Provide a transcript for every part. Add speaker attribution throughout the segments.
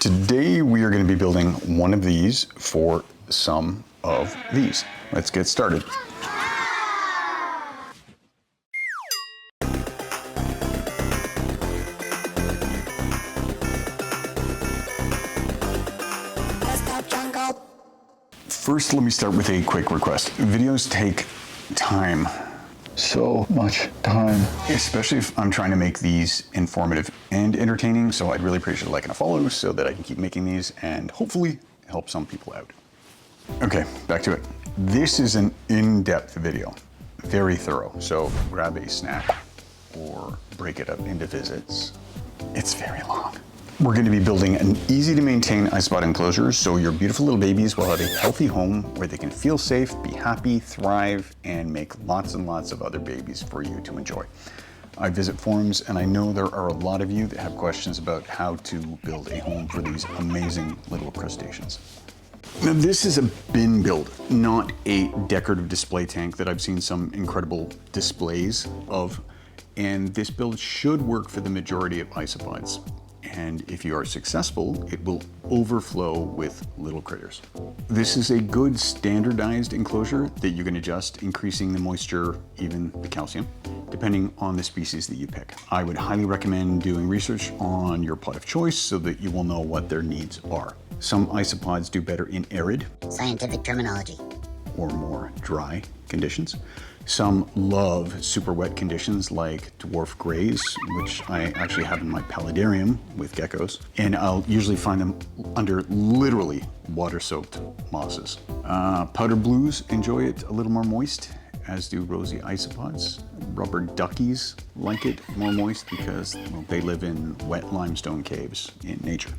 Speaker 1: Today we are going to be building one of these for some of these. Let's get started. First, let me start with a quick request. Videos take time. So much time. Especially if I'm trying to make these informative and entertaining, so I'd really appreciate a like and a follow so that I can keep making these and hopefully help some people out. Okay, back to it. This is an in-depth video, very thorough, so grab a snack or break it up into visits. It's very long. We're going to be building an easy to maintain Isopod enclosure so your beautiful little babies will have a healthy home where they can feel safe, be happy, thrive, and make lots and lots of other babies for you to enjoy. I visit forums and I know there are a lot of you that have questions about how to build a home for these amazing little crustaceans. Now this is a bin build, not a decorative display tank that I've seen some incredible displays of, and this build should work for the majority of isopods. And if you are successful, it will overflow with little critters. This is a good standardized enclosure that you can adjust, increasing the moisture, even the calcium, depending on the species that you pick. I would highly recommend doing research on your pod of choice so that you will know what their needs are. Some isopods do better in arid,
Speaker 2: scientific terminology,
Speaker 1: or more dry conditions. Some love super wet conditions like dwarf grays, which I actually have in my paludarium with geckos. And I'll usually find them under literally water-soaked mosses. Powder blues enjoy it a little more moist, as do rosy isopods. Rubber duckies like it more moist because, well, they live in wet limestone caves in nature.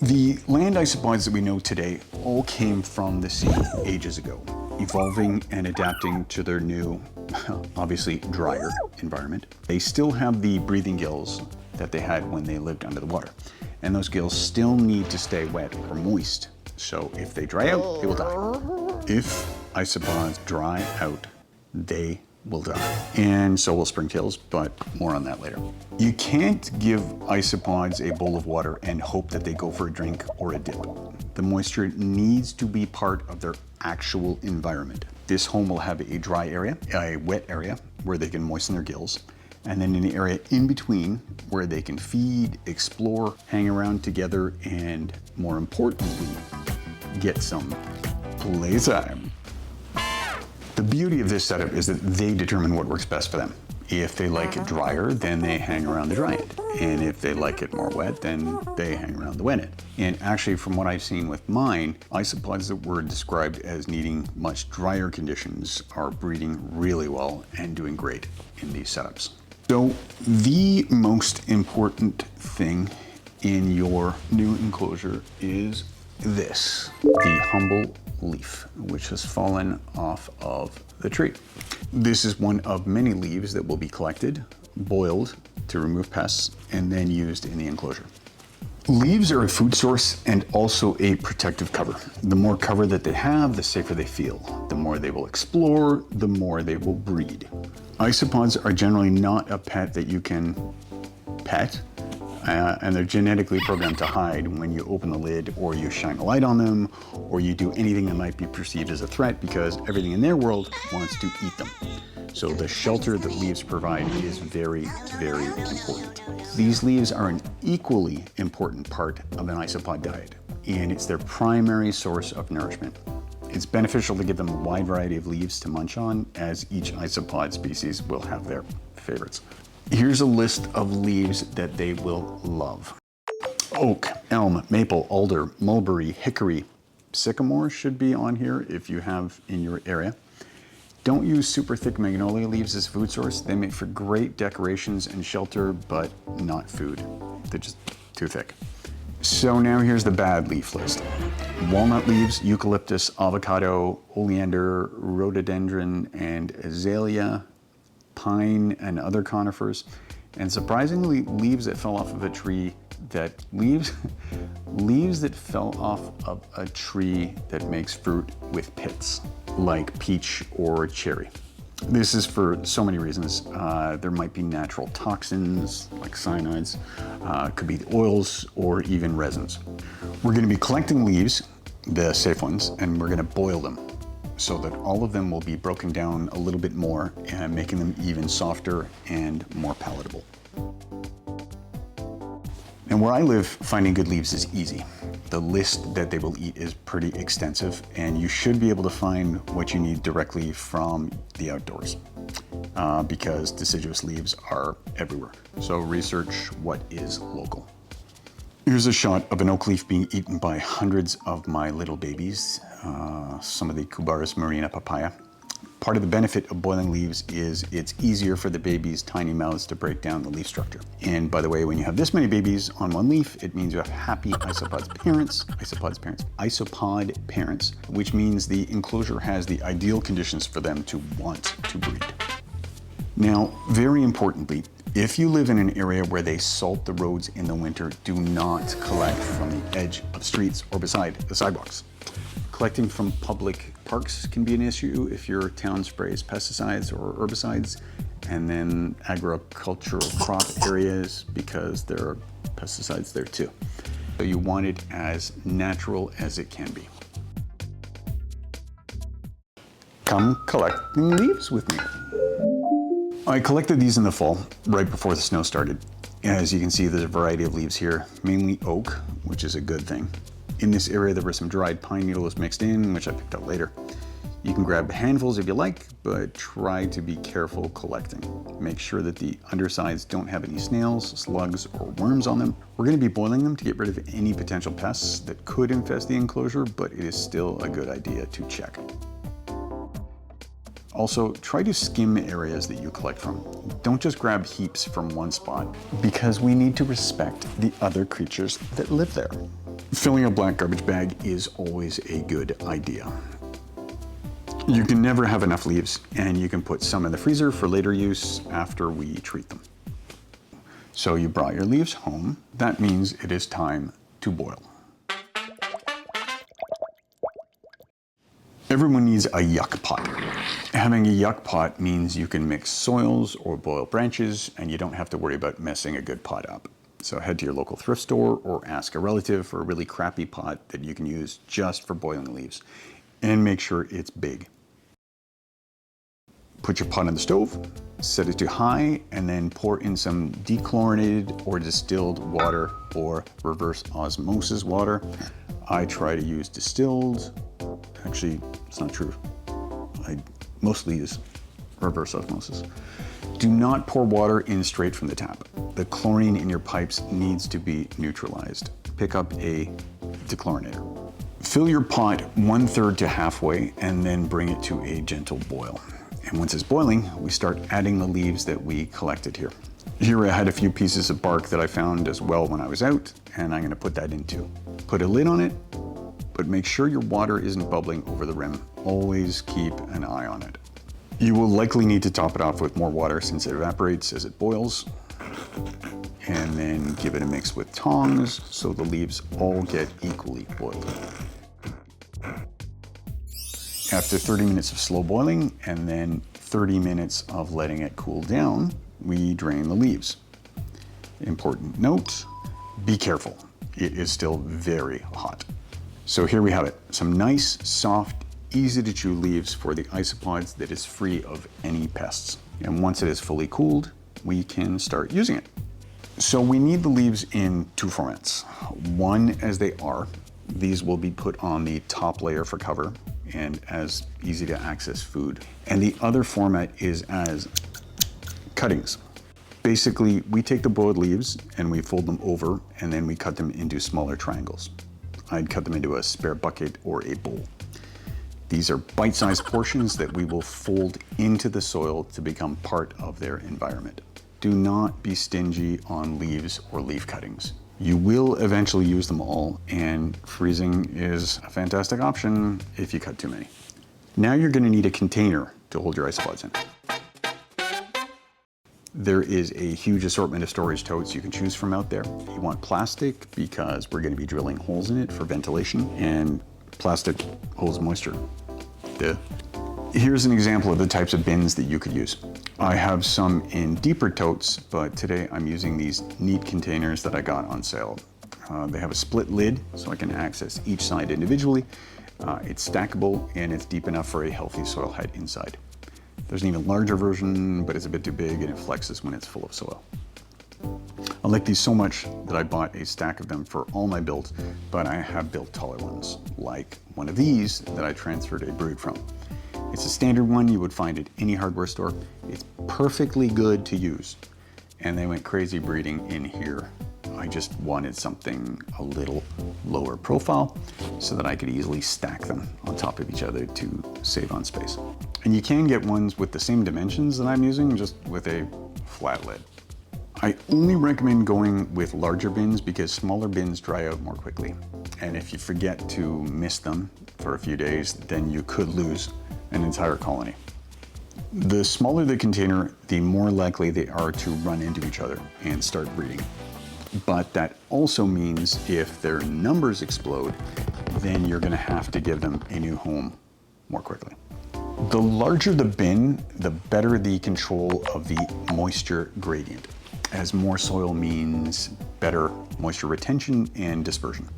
Speaker 1: The land isopods that we know today all came from the sea ages ago, evolving and adapting to their new, obviously drier environment. They still have the breathing gills that they had when they lived under the water. And those gills still need to stay wet or moist. So if they dry out, they will die. If isopods dry out, they will die. And so will springtails, but more on that later. You can't give isopods a bowl of water and hope that they go for a drink or a dip. The moisture needs to be part of their actual environment. This home will have a dry area, a wet area where they can moisten their gills, and then an area in between where they can feed, explore, hang around together, and more importantly, get some playtime. The beauty of this setup is that they determine what works best for them. If they like it drier, then they hang around the dry end. And if they like it more wet, then they hang around the wet end. And actually, from what I've seen with mine, isopods that were described as needing much drier conditions are breeding really well and doing great in these setups. So the most important thing in your new enclosure is this, the humble leaf, which has fallen off of the tree. This is one of many leaves that will be collected, boiled to remove pests, and then used in the enclosure. Leaves are a food source and also a protective cover. The more cover that they have, the safer they feel. The more they will explore, the more they will breed. Isopods are generally not a pet that you can pet, and they're genetically programmed to hide when you open the lid or you shine a light on them or you do anything that might be perceived as a threat because everything in their world wants to eat them. So the shelter that leaves provide is very, very important. These leaves are an equally important part of an isopod diet, and it's their primary source of nourishment. It's beneficial to give them a wide variety of leaves to munch on, as each isopod species will have their favorites. Here's a list of leaves that they will love. Oak, elm, maple, alder, mulberry, hickory. Sycamore should be on here if you have in your area. Don't use super thick magnolia leaves as food source. They make for great decorations and shelter, but not food. They're just too thick. So now here's the bad leaf list. Walnut leaves, eucalyptus, avocado, oleander, rhododendron, and azalea, pine and other conifers, and surprisingly leaves that fell off of a tree leaves that fell off of a tree that makes fruit with pits, like peach or cherry. This is for so many reasons. There might be natural toxins like cyanides, could be the oils or even resins. We're going to be collecting leaves, the safe ones, and we're going to boil them so that all of them will be broken down a little bit more and making them even softer and more palatable. And where I live, finding good leaves is easy. The list that they will eat is pretty extensive, and you should be able to find what you need directly from the outdoors because deciduous leaves are everywhere. So research what is local. Here's a shot of an oak leaf being eaten by hundreds of my little babies, some of the Cubaris marina papaya. Part of the benefit of boiling leaves is it's easier for the baby's tiny mouths to break down the leaf structure. And by the way, when you have this many babies on one leaf, it means you have happy Isopod parents, which means the enclosure has the ideal conditions for them to want to breed. Now, very importantly, if you live in an area where they salt the roads in the winter, do not collect from the edge of streets or beside the sidewalks. Collecting from public parks can be an issue if your town sprays pesticides or herbicides, and then agricultural crop areas because there are pesticides there too. So you want it as natural as it can be. Come collecting leaves with me. I collected these in the fall, right before the snow started. As you can see, there's a variety of leaves here, mainly oak, which is a good thing. In this area, there were some dried pine needles mixed in, which I picked up later. You can grab handfuls if you like, but try to be careful collecting. Make sure that the undersides don't have any snails, slugs, or worms on them. We're going to be boiling them to get rid of any potential pests that could infest the enclosure, but it is still a good idea to check. Also, try to skim areas that you collect from. Don't just grab heaps from one spot, because we need to respect the other creatures that live there. Filling a black garbage bag is always a good idea. You can never have enough leaves, and you can put some in the freezer for later use after we treat them. So you brought your leaves home. That means it is time to boil. Everyone needs a yuck pot. Having a yuck pot means you can mix soils or boil branches, and you don't have to worry about messing a good pot up. So head to your local thrift store or ask a relative for a really crappy pot that you can use just for boiling leaves. And make sure it's big. Put your pot on the stove, set it to high, and then pour in some dechlorinated or distilled water or reverse osmosis water. I try to use distilled. Actually, it's not true. I mostly use reverse osmosis. Do not pour water in straight from the tap. The chlorine in your pipes needs to be neutralized. Pick up a dechlorinator. Fill your pot 1/3 to halfway and then bring it to a gentle boil. And once it's boiling, we start adding the leaves that we collected here. Here I had a few pieces of bark that I found as well when I was out, and I'm going to put that in too. Put a lid on it, but make sure your water isn't bubbling over the rim. Always keep an eye on it. You will likely need to top it off with more water since it evaporates as it boils. And then give it a mix with tongs so the leaves all get equally boiled. After 30 minutes of slow boiling and then 30 minutes of letting it cool down, we drain the leaves. Important note, be careful. It is still very hot. So here we have it, some nice, soft, easy to chew leaves for the isopods that is free of any pests. And once it is fully cooled, we can start using it. So we need the leaves in two formats. One, as they are, these will be put on the top layer for cover and as easy to access food. And the other format is as cuttings. Basically, we take the boiled leaves and we fold them over and then we cut them into smaller triangles. I'd cut them into a spare bucket or a bowl. These are bite-sized portions that we will fold into the soil to become part of their environment. Do not be stingy on leaves or leaf cuttings. You will eventually use them all, and freezing is a fantastic option if you cut too many. Now you're going to need a container to hold your isopods in. There is a huge assortment of storage totes you can choose from out there. You want plastic because we're going to be drilling holes in it for ventilation, and plastic holds moisture. Duh. Here's an example of the types of bins that you could use. I have some in deeper totes, but today I'm using these neat containers that I got on sale. They have a split lid, so I can access each side individually. It's stackable and it's deep enough for a healthy soil height inside. There's an even larger version, but it's a bit too big and it flexes when it's full of soil. I like these so much that I bought a stack of them for all my builds, but I have built taller ones, like one of these that I transferred a brood from. It's a standard one you would find at any hardware store. It's perfectly good to use. And they went crazy breeding in here. I just wanted something a little lower profile so that I could easily stack them on top of each other to save on space. And you can get ones with the same dimensions that I'm using, just with a flat lid. I only recommend going with larger bins because smaller bins dry out more quickly. And if you forget to mist them for a few days, then you could lose an entire colony. The smaller the container, the more likely they are to run into each other and start breeding. But that also means if their numbers explode, then you're gonna have to give them a new home more quickly. The larger the bin, the better the control of the moisture gradient, as more soil means better moisture retention and dispersion.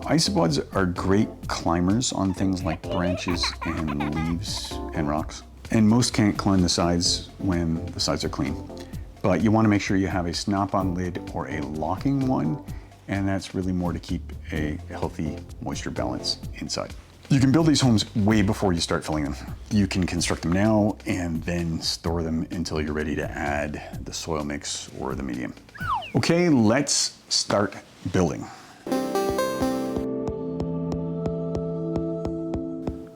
Speaker 1: Isopods are great climbers on things like branches and leaves and rocks. And most can't climb the sides when the sides are clean. But you want to make sure you have a snap-on lid or a locking one, and that's really more to keep a healthy moisture balance inside. You can build these homes way before you start filling them. You can construct them now and then store them until you're ready to add the soil mix or the medium. Okay, let's start building.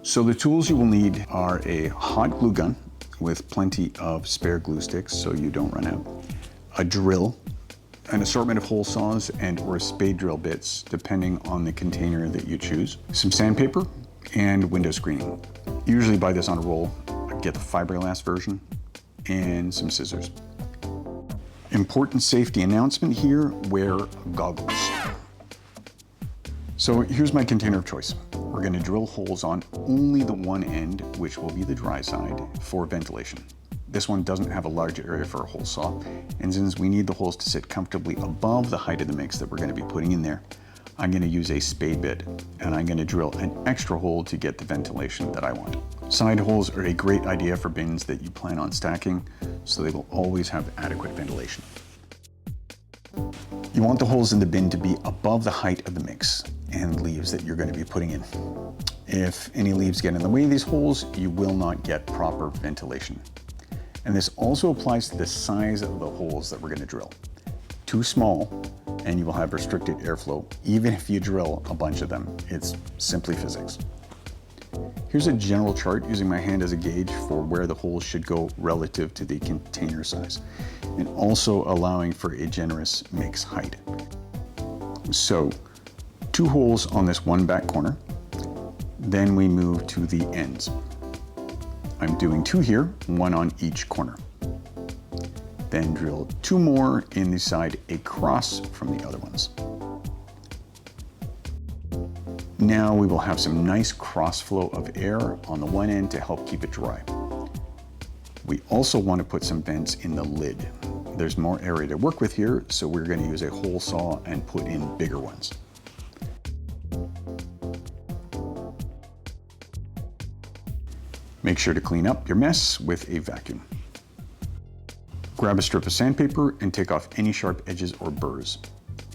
Speaker 1: So the tools you will need are a hot glue gun with plenty of spare glue sticks so you don't run out, a drill, an assortment of hole saws and or spade drill bits depending on the container that you choose, some sandpaper and window screening. Usually buy this on a roll, get the fiberglass version, and some scissors. Important safety announcement here, wear goggles. So here's my container of choice. We're going to drill holes on only the one end, which will be the dry side, for ventilation. This one doesn't have a large area for a hole saw, and since we need the holes to sit comfortably above the height of the mix that we're going to be putting in there, I'm going to use a spade bit, and I'm going to drill an extra hole to get the ventilation that I want. Side holes are a great idea for bins that you plan on stacking, so they will always have adequate ventilation. You want the holes in the bin to be above the height of the mix and leaves that you're going to be putting in. If any leaves get in the way of these holes, you will not get proper ventilation. And this also applies to the size of the holes that we're going to drill. Too small, and you will have restricted airflow, even if you drill a bunch of them. It's simply physics. Here's a general chart using my hand as a gauge for where the holes should go relative to the container size, and also allowing for a generous mix height. So, 2 holes on this one back corner, then we move to the ends. I'm doing 2 here, 1 on each corner. Then drill 2 more in the side across from the other ones. Now we will have some nice cross flow of air on the one end to help keep it dry. We also want to put some vents in the lid. There's more area to work with here, so we're going to use a hole saw and put in bigger ones. Make sure to clean up your mess with a vacuum. Grab a strip of sandpaper and take off any sharp edges or burrs,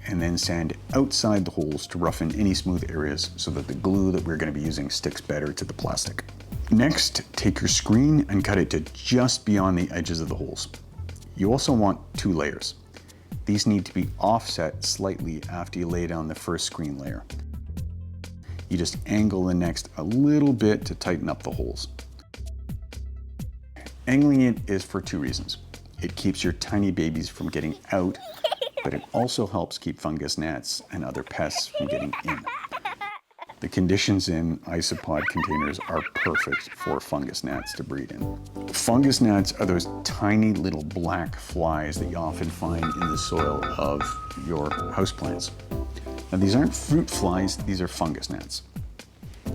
Speaker 1: and then sand outside the holes to roughen any smooth areas so that the glue that we're going to be using sticks better to the plastic. Next, take your screen and cut it to just beyond the edges of the holes. You also want 2 layers. These need to be offset slightly after you lay down the first screen layer. You just angle the next a little bit to tighten up the holes. Angling it is for 2 reasons. It keeps your tiny babies from getting out, but it also helps keep fungus gnats and other pests from getting in. The conditions in isopod containers are perfect for fungus gnats to breed in. Fungus gnats are those tiny little black flies that you often find in the soil of your houseplants. Now these aren't fruit flies, these are fungus gnats.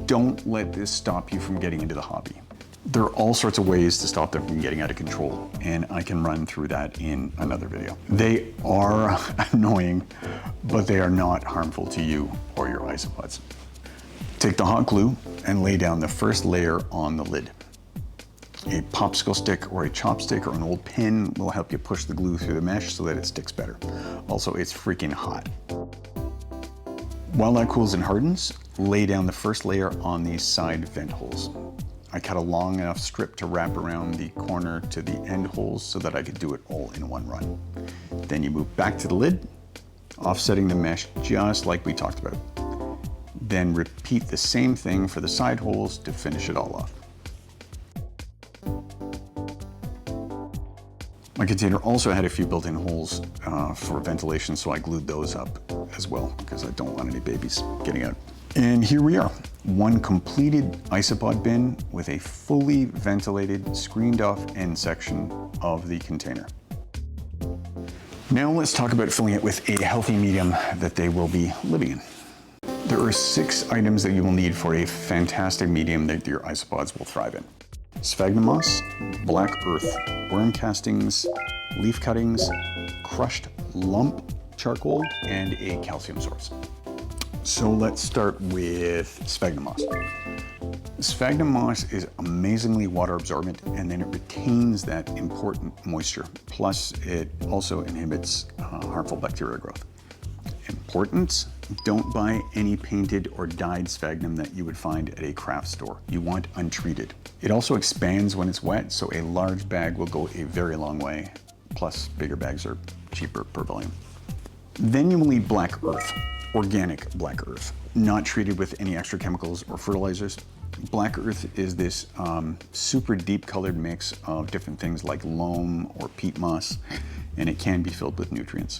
Speaker 1: Don't let this stop you from getting into the hobby. There are all sorts of ways to stop them from getting out of control, and I can run through that in another video. They are annoying, but they are not harmful to you or your isopods. Take the hot glue and lay down the first layer on the lid. A popsicle stick or a chopstick or an old pin will help you push the glue through the mesh so that it sticks better. Also, it's freaking hot. While that cools and hardens, lay down the first layer on these side vent holes. I cut a long enough strip to wrap around the corner to the end holes so that I could do it all in one run. Then you move back to the lid, offsetting the mesh just like we talked about. Then repeat the same thing for the side holes to finish it all off. My container also had a few built-in holes for ventilation, so I glued those up as well because I don't want any babies getting out. And here we are, one completed Isopod bin with a fully ventilated, screened off end section of the container. Now let's talk about filling it with a healthy medium that they will be living in. There are 6 items that you will need for a fantastic medium that your isopods will thrive in. Sphagnum moss, black earth, worm castings, leaf cuttings, crushed lump charcoal, and a calcium source. So let's start with sphagnum moss. Sphagnum moss is amazingly water absorbent, and then it retains that important moisture. Plus, it also inhibits harmful bacterial growth. Important: don't buy any painted or dyed sphagnum that you would find at a craft store. You want untreated. It also expands when it's wet, so a large bag will go a very long way. Plus, bigger bags are cheaper per volume. Then you will need black earth, organic black earth, not treated with any extra chemicals or fertilizers. Black earth is this super deep colored mix of different things like loam or peat moss, and it can be filled with nutrients.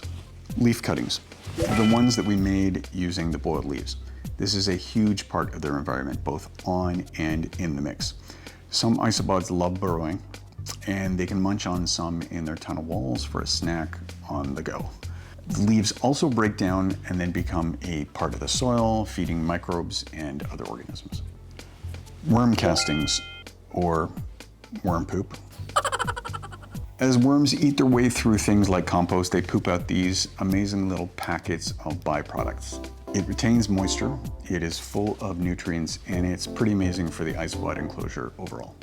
Speaker 1: Leaf cuttings, the ones that we made using the boiled leaves. This is a huge part of their environment, both on and in the mix. Some isopods love burrowing, and they can munch on some in their tunnel walls for a snack on the go. The leaves also break down and then become a part of the soil, feeding microbes and other organisms. Worm castings, or worm poop. As worms eat their way through things like compost, they poop out these amazing little packets of byproducts. It retains moisture, it is full of nutrients, and it's pretty amazing for the Isopod enclosure overall.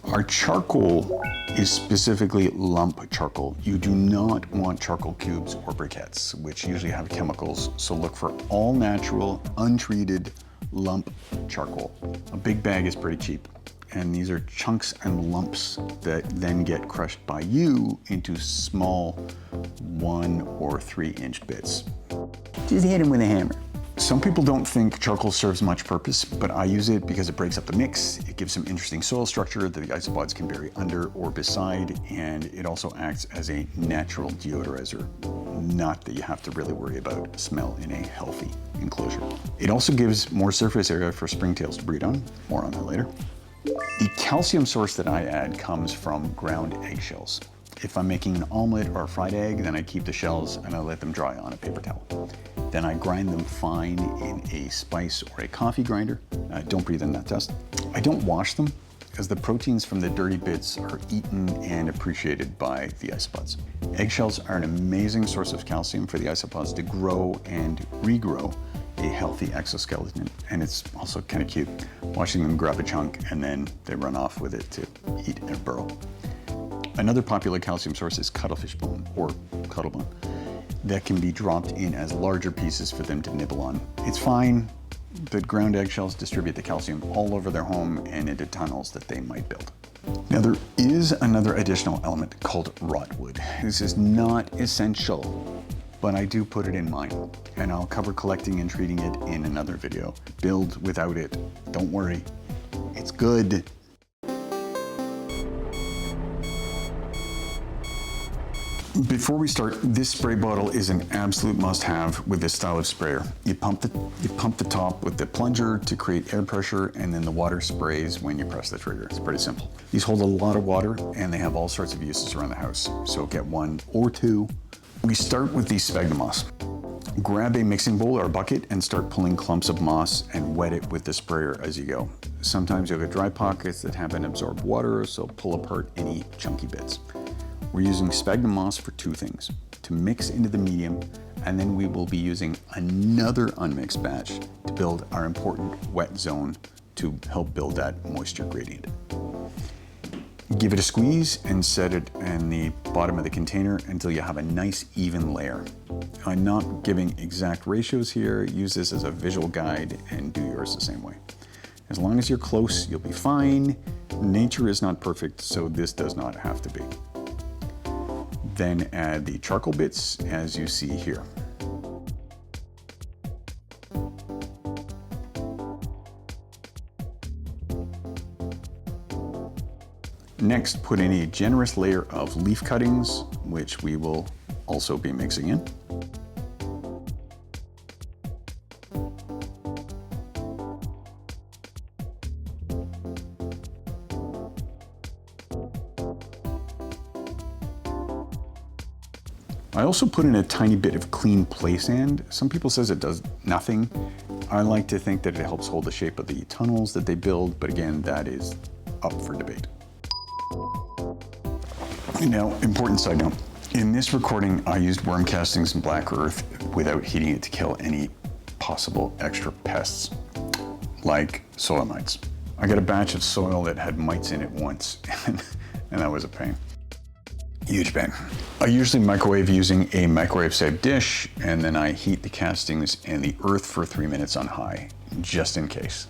Speaker 1: Our charcoal is specifically lump charcoal. You do not want charcoal cubes or briquettes, which usually have chemicals, so look for all natural, untreated lump charcoal. A big bag is pretty cheap, and these are chunks and lumps that then get crushed by you into small 1 or 3 inch bits. Just hit them with a hammer. Some people don't think charcoal serves much purpose, but I use it because it breaks up the mix. It gives some interesting soil structure that the isopods can bury under or beside, and it also acts as a natural deodorizer. Not that you have to really worry about smell in a healthy enclosure. It also gives more surface area for springtails to breed on. More on that later. The calcium source that I add comes from ground eggshells. If I'm making an omelet or a fried egg, then I keep the shells and I let them dry on a paper towel. Then I grind them fine in a spice or a coffee grinder. Don't breathe in that dust. I don't wash them, as the proteins from the dirty bits are eaten and appreciated by the isopods. Eggshells are an amazing source of calcium for the isopods to grow and regrow a healthy exoskeleton, and it's also kind of cute watching them grab a chunk and then they run off with it to eat and burrow. Another popular calcium source is cuttlefish bone, or cuttlebone, that can be dropped in as larger pieces for them to nibble on. It's fine, but ground eggshells distribute the calcium all over their home and into tunnels that they might build. Now, there is another additional element called rotwood. This is not essential, but I do put it in mine, and I'll cover collecting and treating it in another video. Build without it, don't worry, it's good. Before we start, this spray bottle is an absolute must-have with this style of sprayer. You pump the top with the plunger to create air pressure, and then the water sprays when you press the trigger. It's pretty simple. These hold a lot of water, and they have all sorts of uses around the house, so get 1 or 2. We start with the sphagnum moss. Grab a mixing bowl or a bucket and start pulling clumps of moss and wet it with the sprayer as you go. Sometimes you'll get dry pockets that haven't absorbed water, so pull apart any chunky bits. We're using sphagnum moss for two things: to mix into the medium, and then we will be using another unmixed batch to build our important wet zone to help build that moisture gradient. Give it a squeeze and set it in the bottom of the container until you have a nice even layer. I'm not giving exact ratios here. Use this as a visual guide and do yours the same way. As long as you're close, you'll be fine. Nature is not perfect, so this does not have to be. Then add the charcoal bits as you see here. Next, put in a generous layer of leaf cuttings, which we will also be mixing in. I also put in a tiny bit of clean play sand. Some people says it does nothing. I like to think that it helps hold the shape of the tunnels that they build, but again, that is up for debate. Now, important side note. In this recording, I used worm castings and black earth without heating it to kill any possible extra pests, like soil mites. I got a batch of soil that had mites in it once, and that was a pain. Huge pain. I usually microwave using a microwave-safe dish, and then I heat the castings and the earth for 3 minutes on high, just in case.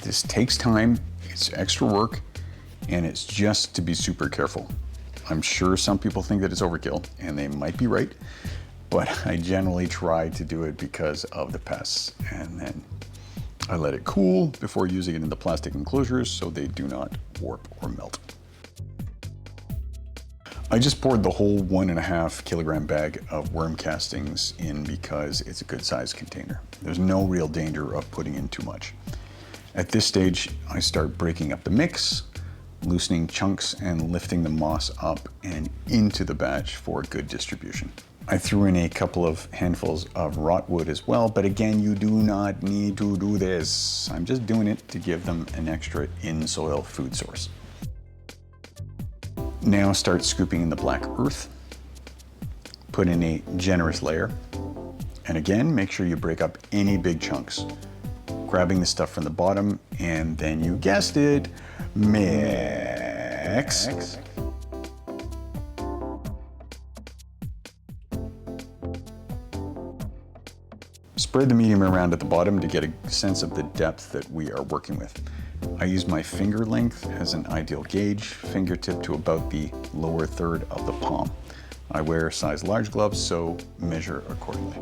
Speaker 1: This takes time, it's extra work, and it's just to be super careful. I'm sure some people think that it's overkill, and they might be right, but I generally try to do it because of the pests. And then I let it cool before using it in the plastic enclosures so they do not warp or melt. I just poured the whole 1.5 kilogram bag of worm castings in because it's a good sized container. There's no real danger of putting in too much. At this stage, I start breaking up the mix, loosening chunks and lifting the moss up and into the batch for good distribution. I threw in a couple of handfuls of rot wood as well, but again, you do not need to do this. I'm just doing it to give them an extra in-soil food source. Now start scooping in the black earth. Put in a generous layer. And again, make sure you break up any big chunks. Grabbing the stuff from the bottom, and then you guessed it, mix. Spread the medium around at the bottom to get a sense of the depth that we are working with. I use my finger length as an ideal gauge, fingertip to about the lower third of the palm. I wear size large gloves, so measure accordingly.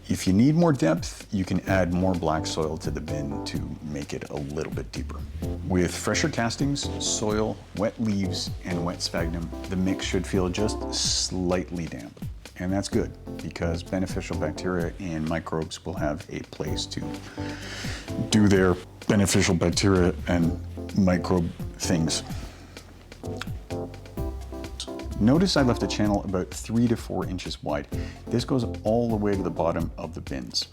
Speaker 1: If you need more depth, you can add more black soil to the bin to make it a little bit deeper. With fresher castings, soil, wet leaves, and wet sphagnum, the mix should feel just slightly damp. And that's good, because beneficial bacteria and microbes will have a place to do their beneficial bacteria and microbe things. Notice I left a channel about 3 to 4 inches wide. This goes all the way to the bottom of the bins.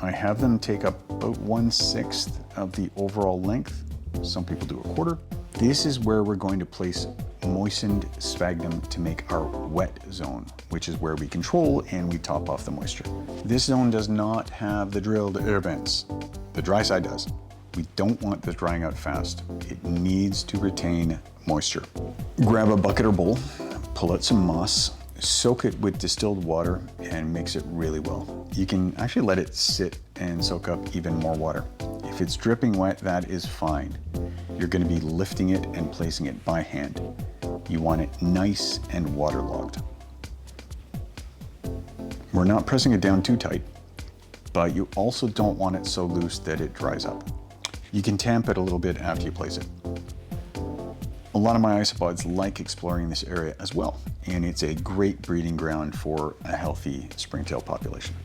Speaker 1: I have them take up about 1/6 of the overall length. Some people do a quarter. This is where we're going to place moistened sphagnum to make our wet zone, which is where we control and we top off the moisture. This zone does not have the drilled air vents. The dry side does. We don't want this drying out fast. It needs to retain moisture. Grab a bucket or bowl, pull out some moss, soak it with distilled water, and mix it really well. You can actually let it sit and soak up even more water. If it's dripping wet, that is fine. You're going to be lifting it and placing it by hand. You want it nice and waterlogged. We're not pressing it down too tight, but you also don't want it so loose that it dries up. You can tamp it a little bit after you place it. A lot of my isopods like exploring this area as well, and it's a great breeding ground for a healthy springtail population.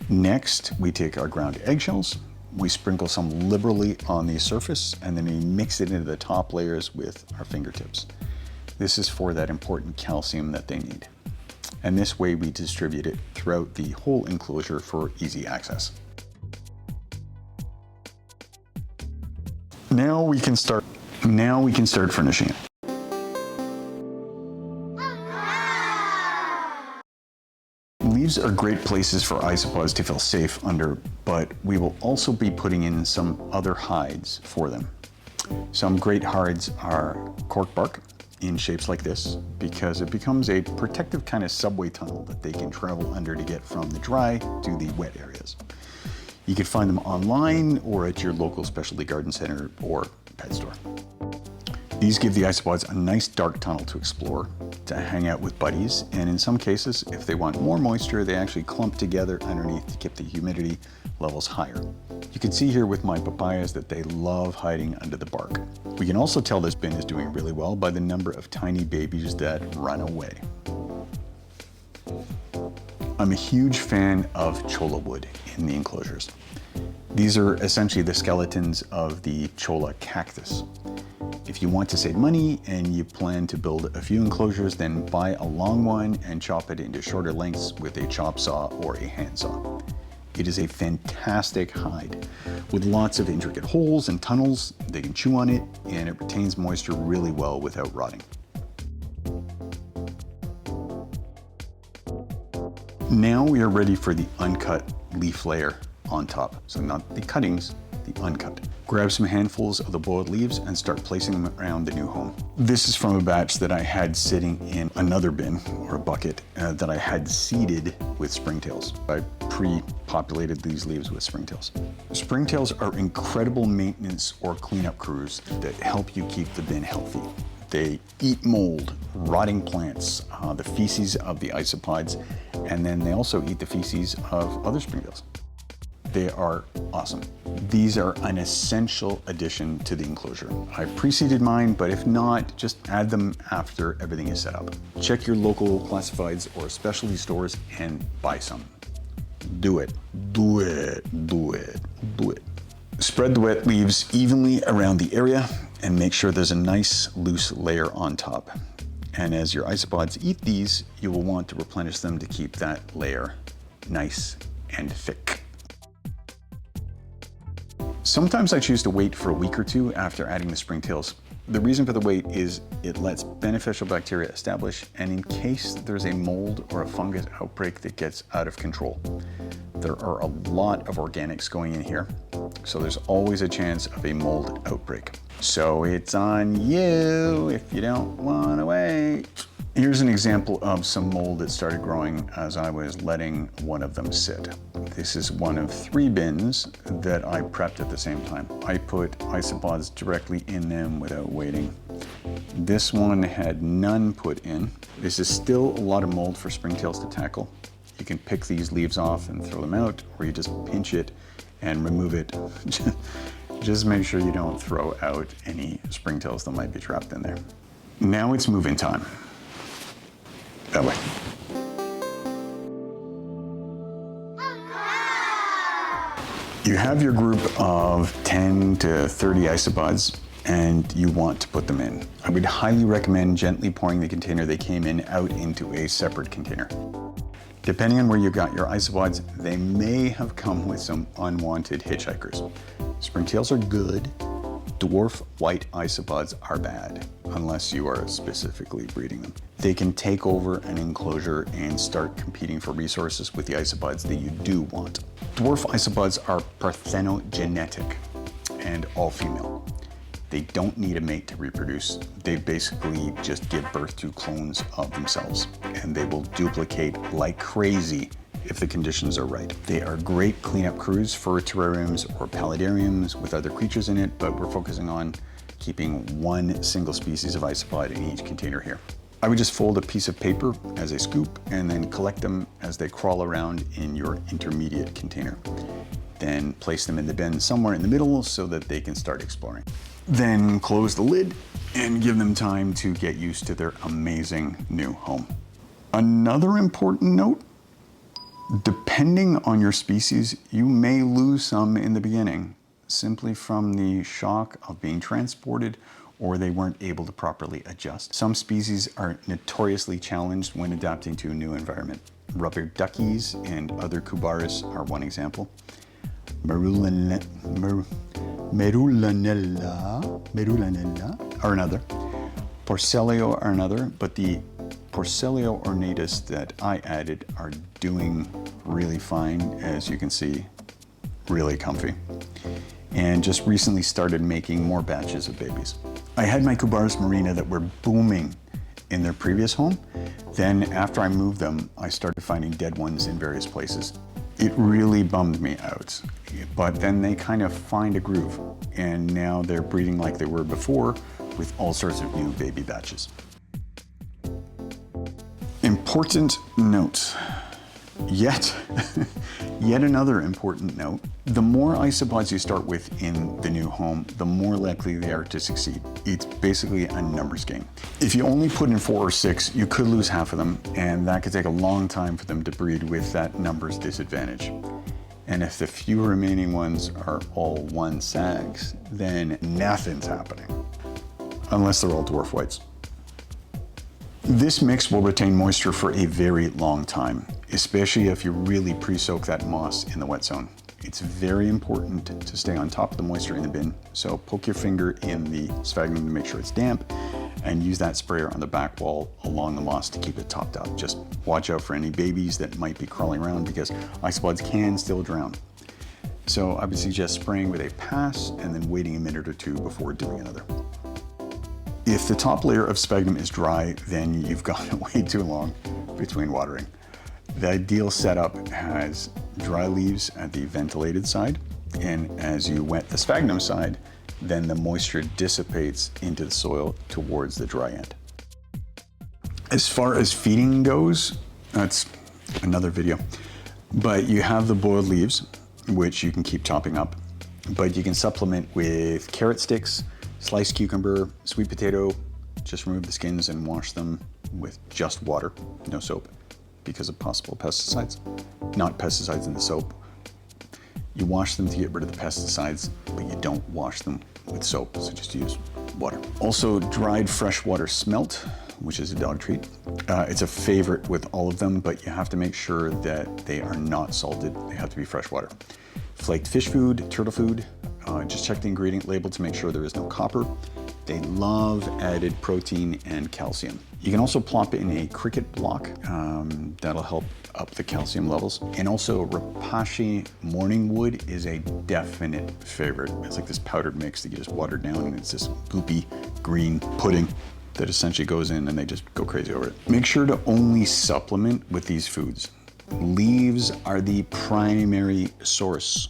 Speaker 1: Next, we take our ground eggshells, we sprinkle some liberally on the surface, and then we mix it into the top layers with our fingertips. This is for that important calcium that they need. And this way we distribute it throughout the whole enclosure for easy access. Now we can start furnishing it. Leaves are great places for isopods to feel safe under, but we will also be putting in some other hides for them. Some great hides are cork bark in shapes like this, because it becomes a protective kind of subway tunnel that they can travel under to get from the dry to the wet areas. You can find them online or at your local specialty garden center or pet store. These give the isopods a nice dark tunnel to explore, to hang out with buddies, and in some cases, if they want more moisture, they actually clump together underneath to keep the humidity levels higher. You can see here with my papayas that they love hiding under the bark. We can also tell this bin is doing really well by the number of tiny babies that run away. I'm a huge fan of cholla wood in the enclosures. These are essentially the skeletons of the cholla cactus. If you want to save money and you plan to build a few enclosures, then buy a long one and chop it into shorter lengths with a chop saw or a handsaw. It is a fantastic hide with lots of intricate holes and tunnels. They can chew on it and it retains moisture really well without rotting. Now we are ready for the uncut leaf layer on top. So not the cuttings, the uncut. Grab some handfuls of the boiled leaves and start placing them around the new home. This is from a batch that I had sitting in another bin or a bucket that I had seeded with springtails. I pre-populated these leaves with springtails. Springtails are incredible maintenance or cleanup crews that help you keep the bin healthy. They eat mold, rotting plants, the feces of the isopods, and then they also eat the feces of other springtails. They are awesome. These are an essential addition to the enclosure. I pre-seeded mine, but if not, just add them after everything is set up. Check your local classifieds or specialty stores and buy some. Do it, do it, do it, do it. Spread the wet leaves evenly around the area and make sure there's a nice loose layer on top. And as your isopods eat these, you will want to replenish them to keep that layer nice and thick. Sometimes I choose to wait for a week or two after adding the springtails. The reason for the wait is it lets beneficial bacteria establish, and in case there's a mold or a fungus outbreak that gets out of control. There are a lot of organics going in here, so there's always a chance of a mold outbreak. So it's on you if you don't want to wait. Here's an example of some mold that started growing as I was letting one of them sit. This is one of 3 bins that I prepped at the same time. I put isopods directly in them without waiting. This one had none put in. This is still a lot of mold for springtails to tackle. You can pick these leaves off and throw them out, or you just pinch it and remove it. Just make sure you don't throw out any springtails that might be trapped in there. Now it's move-in time. That way. You have your group of 10 to 30 isopods and you want to put them in. I would highly recommend gently pouring the container they came in out into a separate container. Depending on where you got your isopods, they may have come with some unwanted hitchhikers. Springtails are good. Dwarf white isopods are bad, unless you are specifically breeding them. They can take over an enclosure and start competing for resources with the isopods that you do want. Dwarf isopods are parthenogenetic and all female. They don't need a mate to reproduce. They basically just give birth to clones of themselves, and they will duplicate like crazy if the conditions are right. They are great cleanup crews for terrariums or paludariums with other creatures in it, but we're focusing on keeping one single species of isopod in each container here. I would just fold a piece of paper as a scoop and then collect them as they crawl around in your intermediate container. Then place them in the bin somewhere in the middle so that they can start exploring. Then close the lid and give them time to get used to their amazing new home. Another important note, depending on your species, you may lose some in the beginning, simply from the shock of being transported or they weren't able to properly adjust. Some species are notoriously challenged when adapting to a new environment. Rubber duckies and other cubaris are one example. Merulanella are another. Porcellio are another, but the Porcellio ornatus that I added are doing really fine, as you can see, really comfy. And just recently started making more batches of babies. I had my Cubaris marina that were booming in their previous home. Then after I moved them, I started finding dead ones in various places. It really bummed me out, but then they kind of find a groove, and now they're breeding like they were before with all sorts of new baby batches. Important note. Yet another important note. The more isopods you start with in the new home, the more likely they are to succeed. It's basically a numbers game. If you only put in 4 or 6, you could lose half of them, and that could take a long time for them to breed with that numbers disadvantage. And if the few remaining ones are all 1 sags, then nothing's happening. Unless they're all dwarf whites. This mix will retain moisture for a very long time, especially if you really pre-soak that moss in the wet zone. It's very important to stay on top of the moisture in the bin, so poke your finger in the sphagnum to make sure it's damp, and use that sprayer on the back wall along the moss to keep it topped up. Just watch out for any babies that might be crawling around, because isopods can still drown. So I would suggest spraying with a pass and then waiting a minute or 2 before doing another. If the top layer of sphagnum is dry, then you've gone way too long between watering. The ideal setup has dry leaves at the ventilated side, and as you wet the sphagnum side, then the moisture dissipates into the soil towards the dry end. As far as feeding goes, that's another video. But you have the boiled leaves, which you can keep topping up, but you can supplement with carrot sticks, sliced cucumber, sweet potato. Just remove the skins and wash them with just water, no soap, because of possible pesticides. Not pesticides in the soap. You wash them to get rid of the pesticides, but you don't wash them with soap, so just use water. Also, dried freshwater smelt, which is a dog treat. It's a favorite with all of them, but you have to make sure that they are not salted. They have to be freshwater. Flaked fish food, turtle food. Just check the ingredient label to make sure there is no copper. They love added protein and calcium. You can also plop in a cricket block. That'll help up the calcium levels. And also Rapashi morning wood is a definite favorite. It's like this powdered mix that you just water down, and it's this goopy green pudding that essentially goes in, and they just go crazy over it. Make sure to only supplement with these foods. Leaves are the primary source.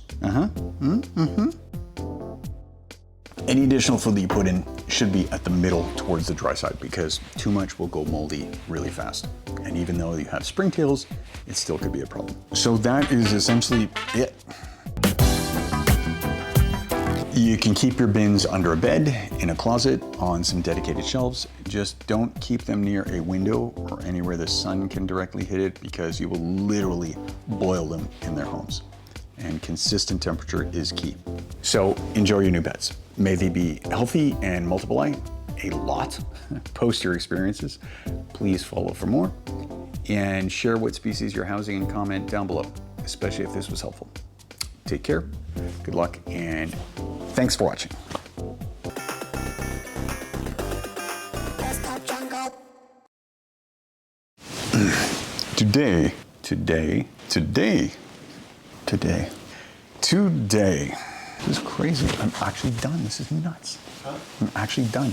Speaker 1: Any additional food that you put in should be at the middle towards the dry side, because too much will go moldy really fast. And even though you have springtails, it still could be a problem. So that is essentially it. You can keep your bins under a bed, in a closet, on some dedicated shelves. Just don't keep them near a window or anywhere the sun can directly hit it, because you will literally boil them in their homes. And consistent temperature is key. So enjoy your new pets. May they be healthy and multiply a lot. Post your experiences. Please follow for more. And share what species you're housing and comment down below, especially if this was helpful. Take care, good luck, and thanks for watching. Today. This is crazy. I'm actually done. This is nuts. Huh? I'm actually done.